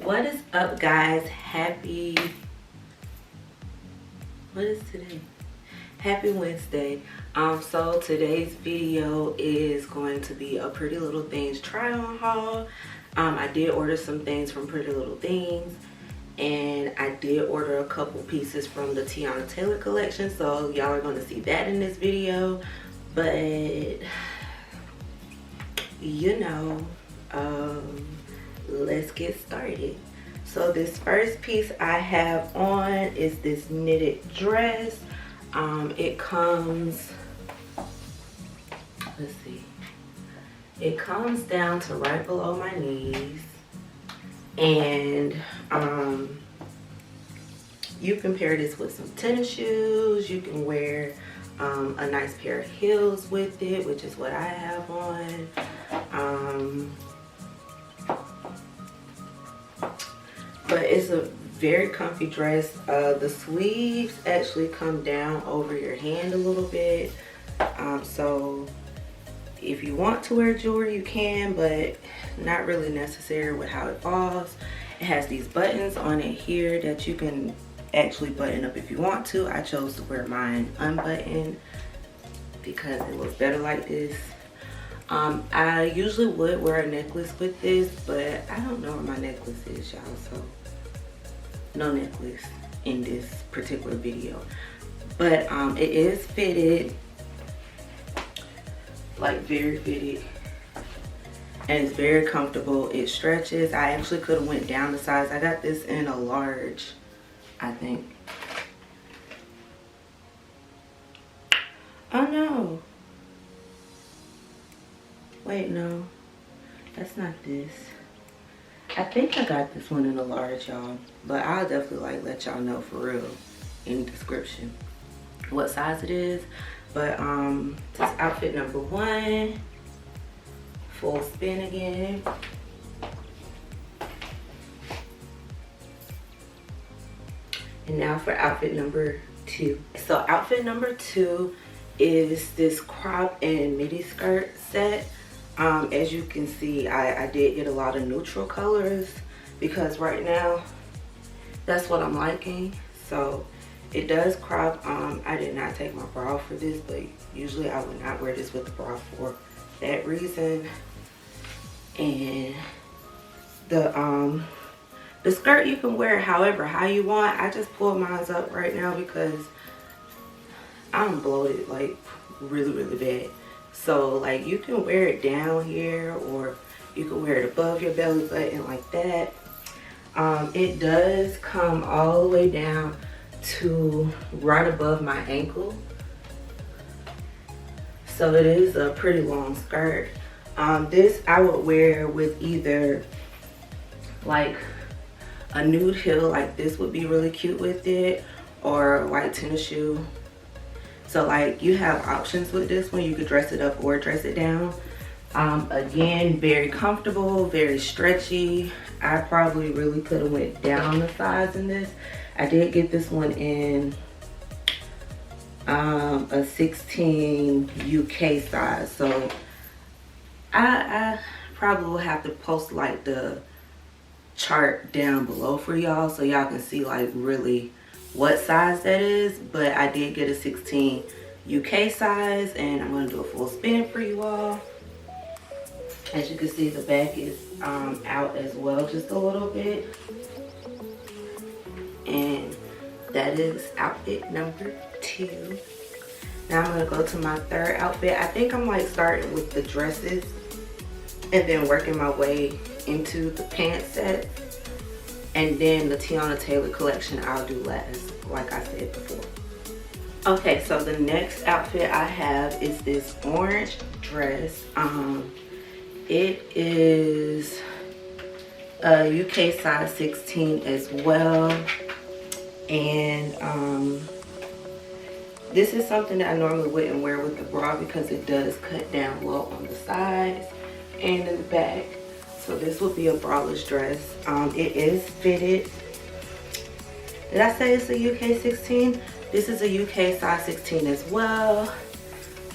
What is up, guys? What is today? Happy Wednesday. So today's video is going to be a Pretty Little Things try on haul. I did order some things from Pretty Little Things, and I did order a couple pieces from the Teyana Taylor collection, so y'all are going to see that in this video. But you know, let's get started. So this first piece I have on is this knitted dress. It comes, let's see, it comes down to right below my knees, and you can pair this with some tennis shoes. You can wear a nice pair of heels with it, which is what I have on. But it's a very comfy dress. The sleeves actually come down over your hand a little bit, so if you want to wear jewelry you can, but not really necessary with how it falls. It has these buttons on it here that you can actually button up if you want to. I chose to wear mine unbuttoned because it looks better like this. I usually would wear a necklace with this, but I don't know where my necklace is, y'all, so no necklace in this particular video. But it is fitted, like very fitted, and it's very comfortable. It stretches. I actually could have went down the size. I got this in a large, I think. Oh no, wait, no, that's not this. I think I got this one in a large, y'all, but I'll definitely let y'all know for real in the description what size it is. But this outfit number one, full spin again. And now for outfit number two. So outfit number two is this crop and midi skirt set. As you can see, I did get a lot of neutral colors because right now that's what I'm liking. So it does crop. I did not take my bra off for this, but usually I would not wear this with the bra for that reason. And the skirt you can wear however how you want. I just pulled mine up right now because I'm bloated like really bad. So like you can wear it down here, or you can wear it above your belly button like that. It does come all the way down to right above my ankle. So it is a pretty long skirt. This I would wear with either like a nude heel, like this would be really cute with it, or a white tennis shoe. So like you have options with this one. You could dress it up or dress it down. Again, very comfortable, very stretchy. I probably really could have went down the size in this. I did get this one in a 16 UK size. So I probably will have to post like the chart down below for y'all so y'all can see like really what size that is. But I did get a 16 UK size, and I'm going to do a full spin for you all. As you can see, the back is out as well just a little bit. And that is outfit number two. Now I'm going to go to my third outfit. I think I'm like starting with the dresses and then working my way into the pants set. And then the Teyana Taylor collection I'll do last, like I said before. Okay, so the next outfit I have is this orange dress. It is a UK size 16 as well. And this is something that I normally wouldn't wear with the bra because it does cut down low on the sides and in the back. So this would be a braless dress. It is fitted. Did I say it's a UK 16? This is a UK size 16 as well.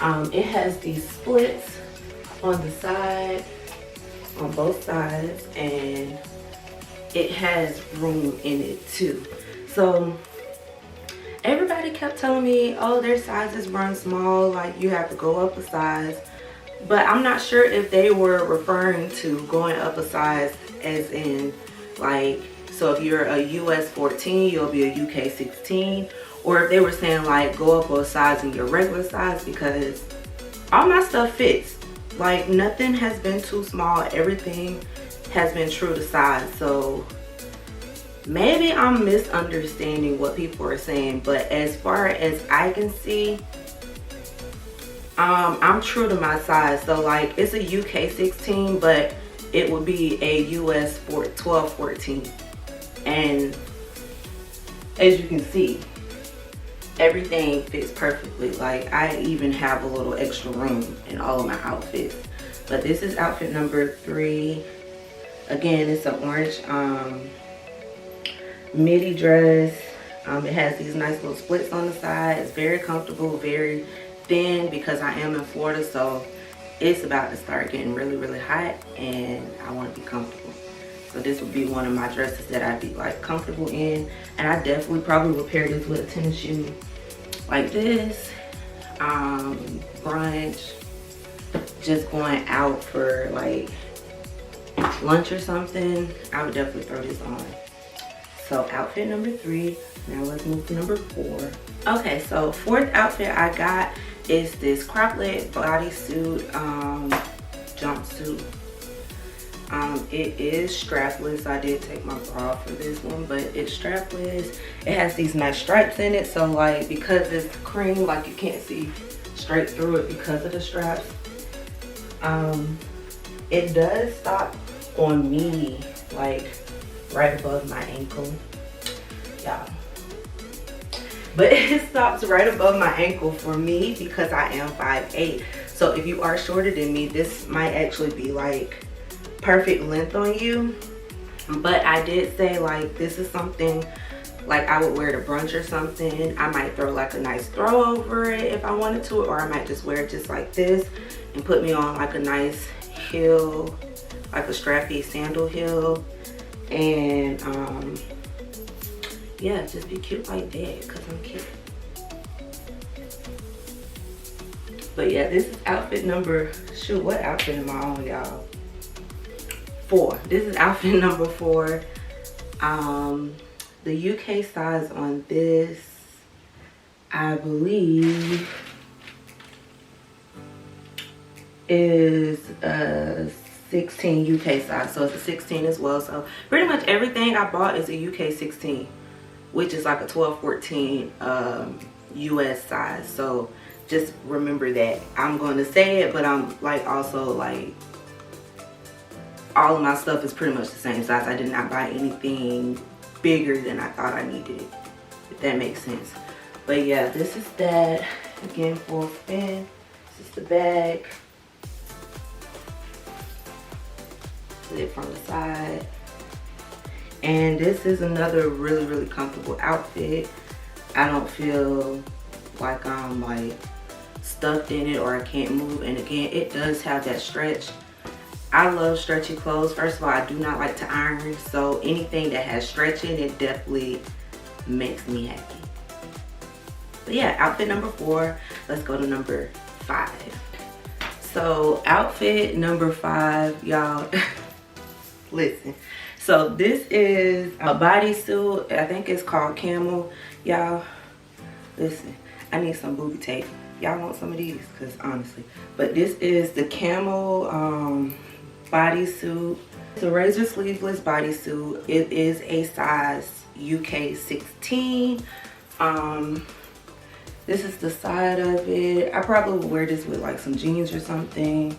It has these splits on the side, on both sides, and it has room in it too. So everybody kept telling me, oh, their sizes run small, like you have to go up a size. But I'm not sure if they were referring to going up a size as in like, so if you're a US 14, you'll be a UK 16. Or if they were saying like go up a size in your regular size, because all my stuff fits. Like nothing has been too small. Everything has been true to size. So maybe I'm misunderstanding what people are saying, but as far as I can see, I'm true to my size. So like it's a UK 16, but it would be a US 12, 14. And as you can see, everything fits perfectly. Like I even have a little extra room in all of my outfits. But this is outfit number 3. Again, it's an orange midi dress. It has these nice little splits on the side. It's very comfortable, very thin, because I am in Florida, so it's about to start getting really, really hot and I want to be comfortable. So this would be one of my dresses that I'd be like comfortable in, and I definitely probably would pair this with a tennis shoe like this, brunch, just going out for like lunch or something. I would definitely throw this on. So outfit number 3. Now let's move to number 4. Okay, so 4th outfit I got is this crop leg bodysuit jumpsuit. It is strapless. I did take my bra off for this one, but it's strapless. It has these nice stripes in it, so like because it's cream, like you can't see straight through it because of the straps. It does stop on me like right above my ankle, yeah, but it stops right above my ankle for me because I am 5'8". So if you are shorter than me, this might actually be like perfect length on you. But I did say like this is something like I would wear to brunch or something. I might throw like a nice throw over it if I wanted to, or I might just wear it just like this and put me on like a nice heel, like a strappy sandal heel, and yeah, just be cute like that because I'm cute. But yeah, this is outfit number, shoot, what outfit am I on, y'all? 4. This is outfit number 4. The UK size on this, I believe, is a 16 UK size. So it's a 16 as well. So pretty much everything I bought is a UK 16, which is like a 12, 14 US size. So just remember that. I'm going to say it, but I'm like also like all of my stuff is pretty much the same size. I did not buy anything bigger than I thought I needed it, if that makes sense. But yeah, this is that. Again, full spin. This is the bag. It from the side. And this is another really, really comfortable outfit. I don't feel like I'm like stuffed in it or I can't move. And again, it does have that stretch. I love stretchy clothes. First of all, I do not like to iron, so anything that has stretch in it definitely makes me happy. But yeah, outfit number 4. Let's go to number 5. So outfit number 5, y'all. Listen, so this is a bodysuit. I think it's called Camel, y'all. Listen, I need some booby tape. Y'all want some of these? Because honestly, but this is the Camel bodysuit. It's a razor sleeveless bodysuit. It is a size UK 16. This is the side of it. I probably would wear this with like some jeans or something.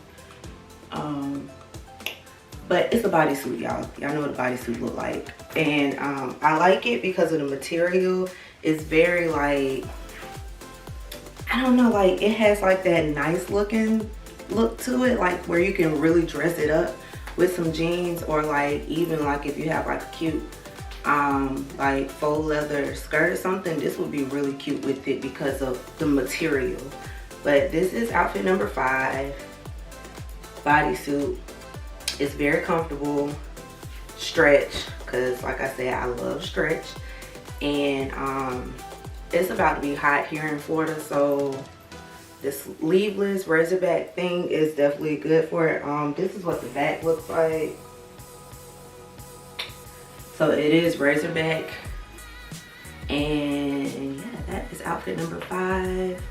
But it's a bodysuit, y'all. Y'all know what a bodysuit look like. And I like it because of the material. It's very like, I don't know, like it has like that nice looking look to it, like where you can really dress it up with some jeans, or like even like if you have like a cute like faux leather skirt or something, this would be really cute with it because of the material. But this is outfit number 5, bodysuit. It's very comfortable, stretch, because like I said, I love stretch. And it's about to be hot here in Florida, so this sleeveless razorback thing is definitely good for it. This is what the back looks like. So it is razorback. And yeah, that is outfit number 5.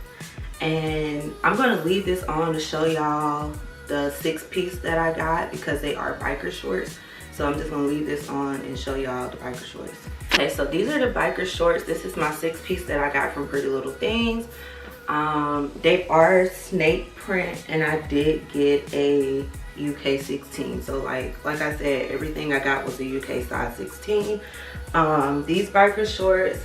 And I'm gonna leave this on to show y'all the 6-piece that I got because they are biker shorts. So I'm just gonna leave this on and show y'all the biker shorts. Okay, so these are the biker shorts. This is my 6-piece that I got from Pretty Little Things. They are snake print, and I did get a UK 16. So like I said, everything I got was a UK size 16. These biker shorts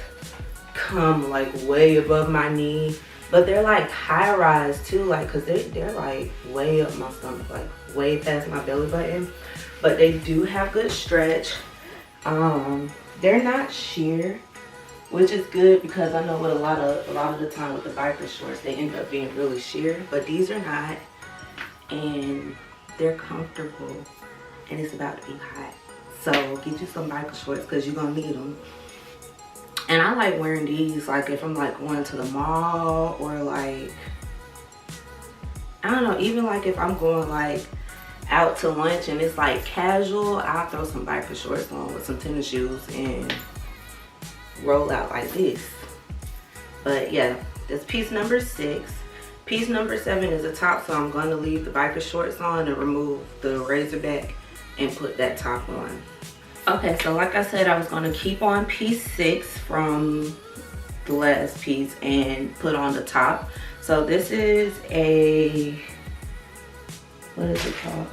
come like way above my knee, but they're like high rise too, like because they're like way up my stomach, like way past my belly button. But they do have good stretch. They're not sheer, which is good because I know with a lot of the time with the biker shorts, they end up being really sheer, but these are not, and they're comfortable, and it's about to be hot. So get you some biker shorts because you're gonna need them. And I like wearing these like if I'm like going to the mall, or like, I don't know, even like if I'm going like out to lunch and it's like casual, I'll throw some biker shorts on with some tennis shoes and roll out like this. But yeah, that's piece number 6. Piece number 7 is a top, so I'm going to leave the biker shorts on and remove the razorback and put that top on. Okay, so like I said, I was going to keep on piece 6 from the last piece and put on the top. So this is a, what is it called?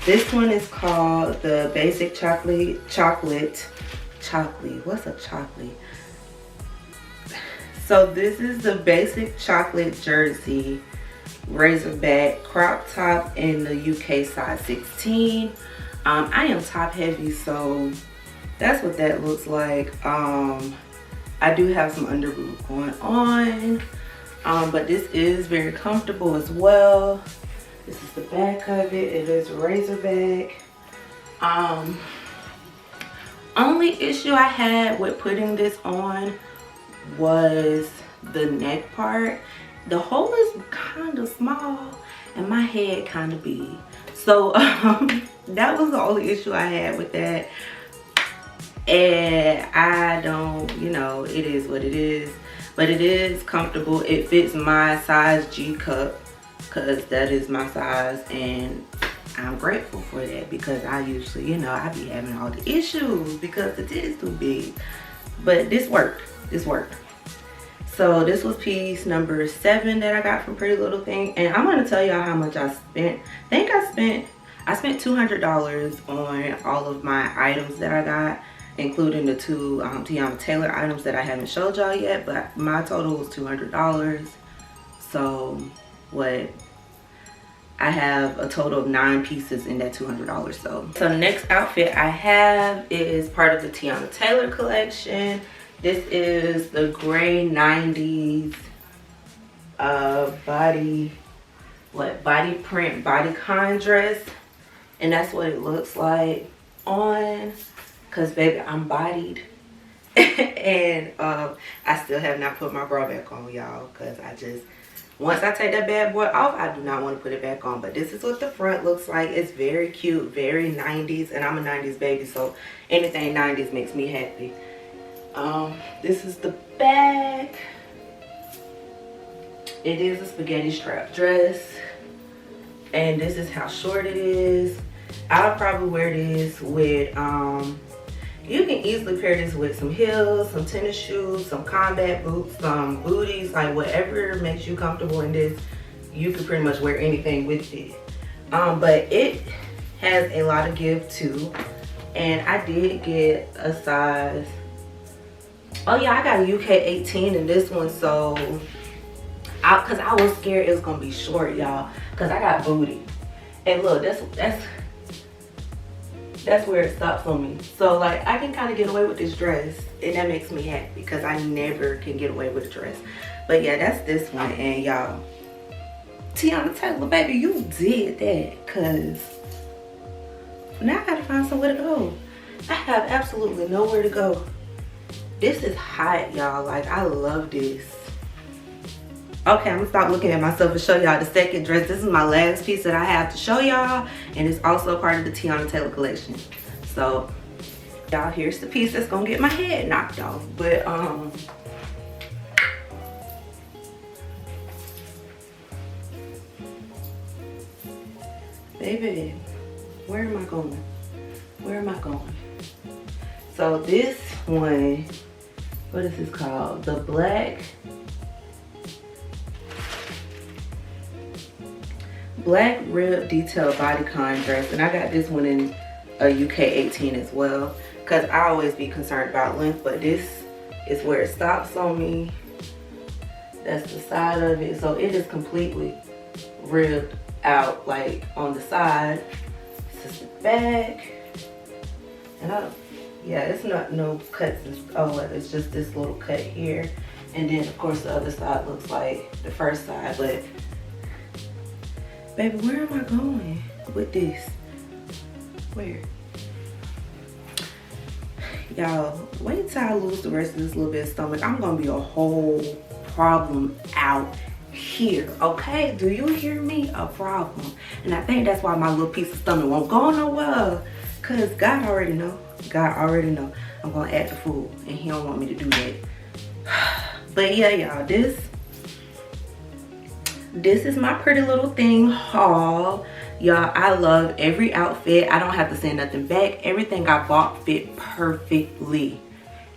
This one is called the Basic Chocolate. What's a chocolate? So this is the Basic Chocolate Jersey razorback crop top in the UK size 16. I am top heavy, so that's what that looks like. I do have some underboob going on, but this is very comfortable as well. This is the back of it. It is razorback. Only issue I had with putting this on was the neck part. The hole is kind of small and my head kind of big. So that was the only issue I had with that. And I don't, you know, it is what it is. But it is comfortable. It fits my size G cup because that is my size, and I'm grateful for that because I usually, you know, I be having all the issues because the titty's too big. But this worked. This worked. So this was piece number 7 that I got from Pretty Little Thing, and I'm gonna tell y'all how much I spent. I spent $200 on all of my items that I got, including the 2 Tiana Taylor items that I haven't showed y'all yet, but my total was $200. So what, I have a total of 9 pieces in that $200. So the next outfit I have is part of the Tiana Taylor collection. This is the gray 90s body print Bodycon dress, and that's what it looks like on, because baby, I'm bodied. And I still have not put my bra back on, y'all, because I just, once I take that bad boy off, I do not want to put it back on. But this is what the front looks like. It's very cute, very 90s, and I'm a 90s baby, so anything 90s makes me happy. This is the back. It is a spaghetti strap dress, and this is how short it is. I'll probably wear this with you can easily pair this with some heels, some tennis shoes, some combat boots, some booties, like whatever makes you comfortable in this. You can pretty much wear anything with it. But it has a lot of give too, and I did get a size, oh yeah, I got a UK 18 in this one, so because I was scared it was gonna be short, y'all, because I got booty. And look, that's where it stops on me. So like, I can kind of get away with this dress, and that makes me happy because I never can get away with a dress. But yeah, that's this one. And y'all, Tiana Taylor, baby, you did that, because now I gotta find somewhere to go. I have absolutely nowhere to go. This is hot, y'all. Like, I love this. Okay, I'm gonna stop looking at myself and show y'all the second dress. This is my last piece that I have to show y'all, and it's also part of the Tiana Taylor collection. So, y'all, here's the piece that's gonna get my head knocked off. But baby, where am I going? Where am I going? So this one, what is this called? The black rib detail bodycon dress, and I got this one in a UK 18 as well, because I always be concerned about length, but this is where it stops on me. That's the side of it, so it is completely ribbed out, like on the side. This is the back, and yeah, it's not no cuts. Oh, it's just this little cut here, and then of course the other side looks like the first side. But baby, where am I going with this? Where? Y'all, wait till I lose the rest of this little bit of stomach. I'm gonna be a whole problem out here, okay? Do you hear me? A problem. And I think that's why my little piece of stomach won't go nowhere, because God already know. God already know I'm gonna act a fool, and he don't want me to do that. But yeah, y'all, this is my pretty little thing haul. Y'all, I love every outfit. I don't have to say nothing back. Everything I bought fit perfectly,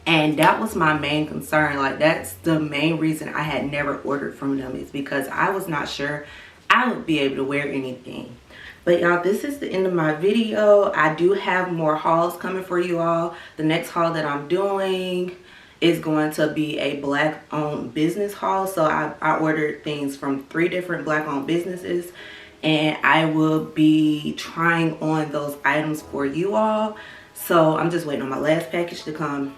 and that was my main concern. Like, that's the main reason I had never ordered from them, is because I was not sure I would be able to wear anything. But y'all, this is the end of my video. I do have more hauls coming for you all. The next haul that I'm doing is going to be a black owned business haul. So I ordered things from 3 different black owned businesses, and I will be trying on those items for you all. So I'm just waiting on my last package to come,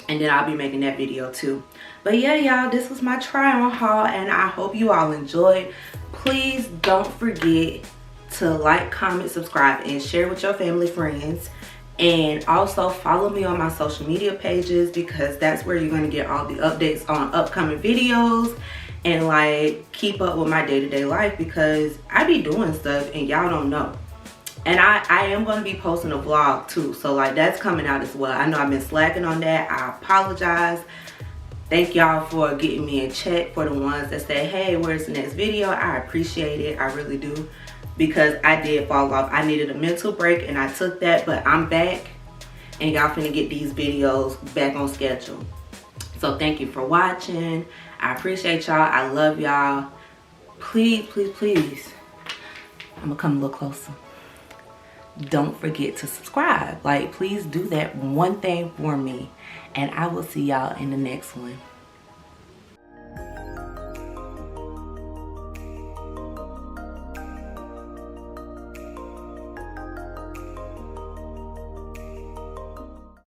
and then I'll be making that video too. But yeah, y'all, this was my try on haul, and I hope you all enjoyed. Please don't forget to like, comment, subscribe, and share with your family, friends. And also follow me on my social media pages, because that's where you're going to get all the updates on upcoming videos, and like keep up with my day-to-day life, because I be doing stuff and y'all don't know. And I am going to be posting a vlog too, so like that's coming out as well. I know I've been slacking on that. I apologize. Thank y'all for getting me in check. For the ones that say, hey, where's the next video? I appreciate it. I really do, because I did fall off. I needed a mental break, and I took that, but I'm back, and y'all finna get these videos back on schedule. So thank you for watching. I appreciate y'all. I love y'all. Please, please, please, I'm gonna come a little closer. Don't forget to subscribe. Like, please do that one thing for me, and I will see y'all in the next one.